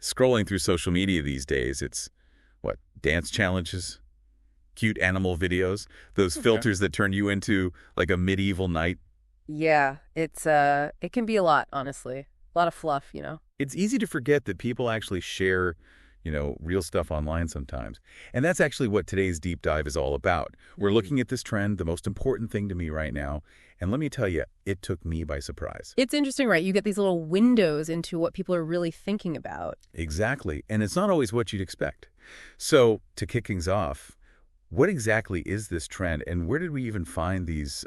Scrolling through social media these days, it's, what, dance challenges? Cute animal videos? Those Okay. filters that turn you into, like, a medieval knight? Yeah, it can be a lot, honestly. A lot of fluff. It's easy to forget that people actually share, real stuff online sometimes. And that's actually what today's deep dive is all about. We're Mhm. looking at this trend, the most important thing to me right now. And let me tell you, it took me by surprise. It's interesting, right? You get these little windows into what people are really thinking about. Exactly. And it's not always what you'd expect. So, to kick things off, what exactly is this trend, and where did we even find these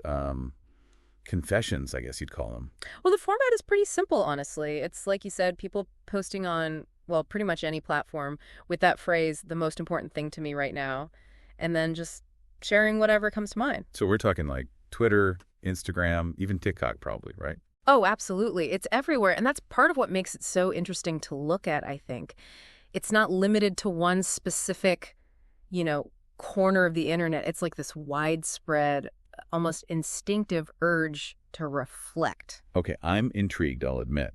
confessions, I guess you'd call them? Well, the format is pretty simple, honestly. It's like you said, people posting on, well, pretty much any platform with that phrase, the most important thing to me right now, and then just sharing whatever comes to mind. So we're talking like Twitter, Instagram, even TikTok probably, right? Oh, absolutely. It's everywhere. And that's part of what makes it so interesting to look at, I think. It's not limited to one specific, you know, corner of the internet. It's like this widespread, almost instinctive urge to reflect. Okay, I'm intrigued, I'll admit.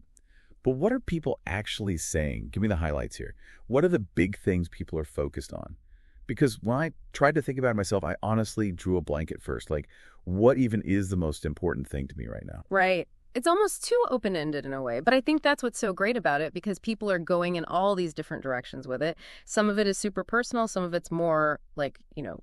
But what are people actually saying? Give me the highlights here. What are the big things people are focused on? Because when I tried to think about it myself, I honestly drew a blank at first. Like, what even is the most important thing to me right now? Right. It's almost too open-ended in a way, but I think that's what's so great about it because people are going in all these different directions with it. Some of it is super personal, some of it's more like,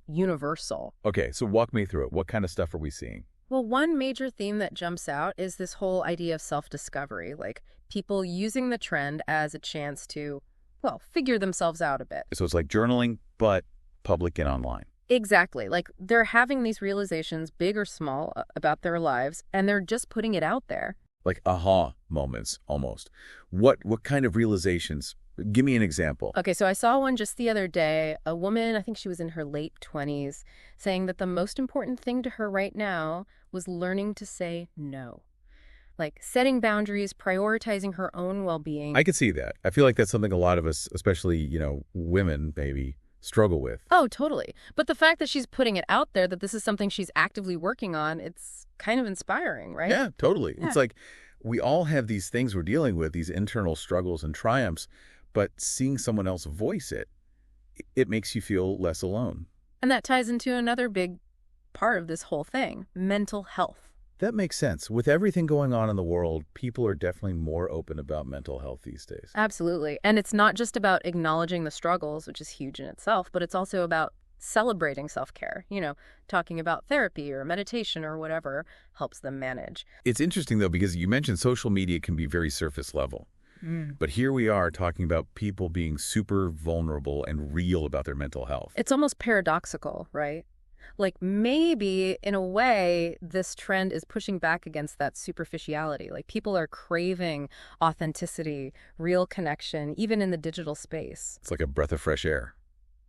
universal. Okay, so walk me through it. What kind of stuff are we seeing? Well, one major theme that jumps out is this whole idea of self-discovery, like people using the trend as a chance to, well, figure themselves out a bit. So it's like journaling, but public and online. Exactly. Like they're having these realizations, big or small, about their lives, and they're just putting it out there. Like aha moments almost. What kind of realizations? Give me an example. Okay, so I saw one just the other day, a woman, I think she was in her late 20s, saying that the most important thing to her right now was learning to say no. Like setting boundaries, prioritizing her own well-being. I could see that. I feel like that's something a lot of us, especially, women maybe, struggle with. Oh, totally. But the fact that she's putting it out there, that this is something she's actively working on, it's kind of inspiring, right? Yeah, totally. Yeah. It's like we all have these things we're dealing with, these internal struggles and triumphs, but seeing someone else voice it, it makes you feel less alone. And that ties into another big part of this whole thing, mental health. That makes sense. With everything going on in the world, people are definitely more open about mental health these days. Absolutely. And it's not just about acknowledging the struggles, which is huge in itself, but it's also about celebrating self-care. Talking about therapy or meditation or whatever helps them manage. It's interesting, though, because you mentioned social media can be very surface level. But here we are talking about people being super vulnerable and real about their mental health. It's almost paradoxical, right? Like maybe in a way, this trend is pushing back against that superficiality. Like people are craving authenticity, real connection, even in the digital space. It's like a breath of fresh air.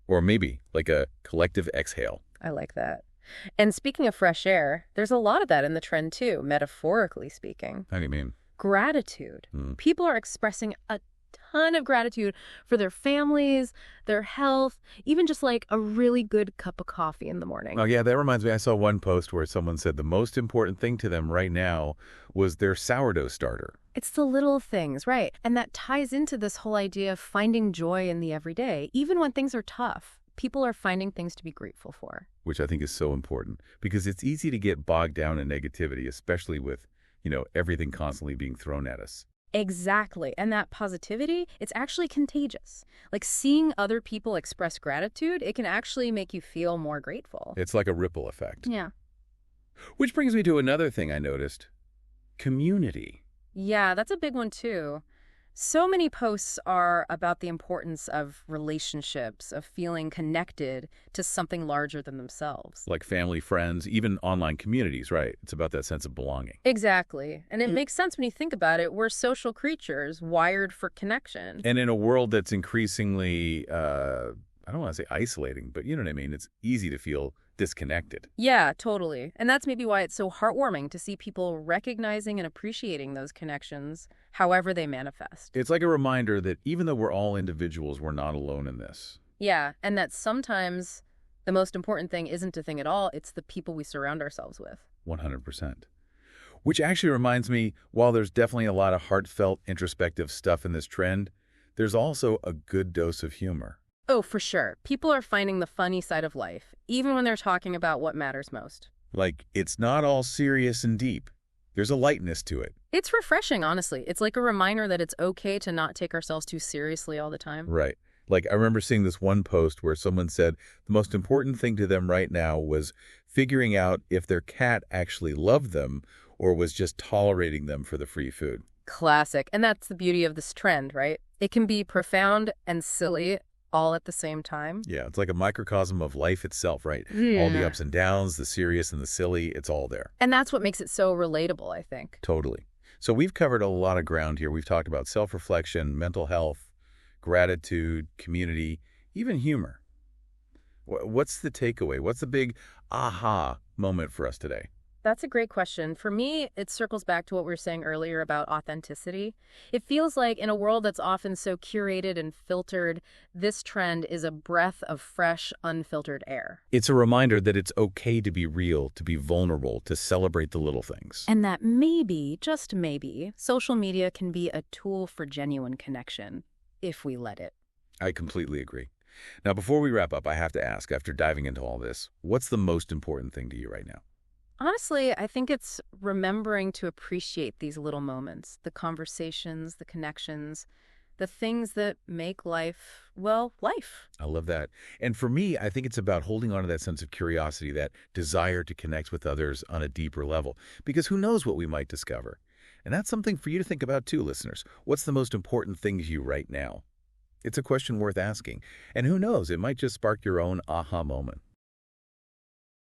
Or maybe like a collective exhale. I like that. And speaking of fresh air, there's a lot of that in the trend too, metaphorically speaking. How do you mean? Gratitude. Hmm. People are expressing a ton of gratitude for their families, their health, even just like a really good cup of coffee in the morning. Oh, yeah, that reminds me. I saw one post where someone said the most important thing to them right now was their sourdough starter. It's the little things, right? And that ties into this whole idea of finding joy in the everyday. Even when things are tough, people are finding things to be grateful for. Which I think is so important because it's easy to get bogged down in negativity, especially with, everything constantly being thrown at us. Exactly. And that positivity, it's actually contagious. Like seeing other people express gratitude, it can actually make you feel more grateful. It's like a ripple effect. Yeah. Which brings me to another thing I noticed. Community. Yeah, that's a big one too. So many posts are about the importance of relationships, of feeling connected to something larger than themselves. Like family, friends, even online communities, right? It's about that sense of belonging. Exactly. And it makes sense when you think about it. We're social creatures wired for connection. And in a world that's increasingly, I don't want to say isolating, but you know what I mean? It's easy to feel disconnected. Yeah, totally. And that's maybe why it's so heartwarming to see people recognizing and appreciating those connections, however they manifest. It's like a reminder that even though we're all individuals, we're not alone in this. Yeah, and that sometimes the most important thing isn't a thing at all, it's the people we surround ourselves with. 100%. Which actually reminds me, while there's definitely a lot of heartfelt, introspective stuff in this trend, there's also a good dose of humor. Oh, for sure. People are finding the funny side of life, even when they're talking about what matters most. Like, it's not all serious and deep. There's a lightness to it. It's refreshing, honestly. It's like a reminder that it's okay to not take ourselves too seriously all the time. Right. Like, I remember seeing this one post where someone said the most important thing to them right now was figuring out if their cat actually loved them or was just tolerating them for the free food. Classic. And that's the beauty of this trend, right? It can be profound and silly all at the same time. Yeah, it's like a microcosm of life itself, right? All the ups and downs, the serious and the silly, it's all there. And that's what makes it so relatable, I think. Totally. So we've covered a lot of ground here. We've talked about self-reflection, mental health, gratitude, community, even humor. What's the takeaway? What's the big aha moment for us today? That's a great question. For me, it circles back to what we were saying earlier about authenticity. It feels like in a world that's often so curated and filtered, this trend is a breath of fresh, unfiltered air. It's a reminder that it's okay to be real, to be vulnerable, to celebrate the little things. And that maybe, just maybe, social media can be a tool for genuine connection, if we let it. I completely agree. Now, before we wrap up, I have to ask, after diving into all this, what's the most important thing to you right now? Honestly, I think it's remembering to appreciate these little moments, the conversations, the connections, the things that make life, well, life. I love that. And for me, I think it's about holding on to that sense of curiosity, that desire to connect with others on a deeper level, because who knows what we might discover. And that's something for you to think about too, listeners. What's the most important thing to you right now? It's a question worth asking. And who knows, it might just spark your own aha moment.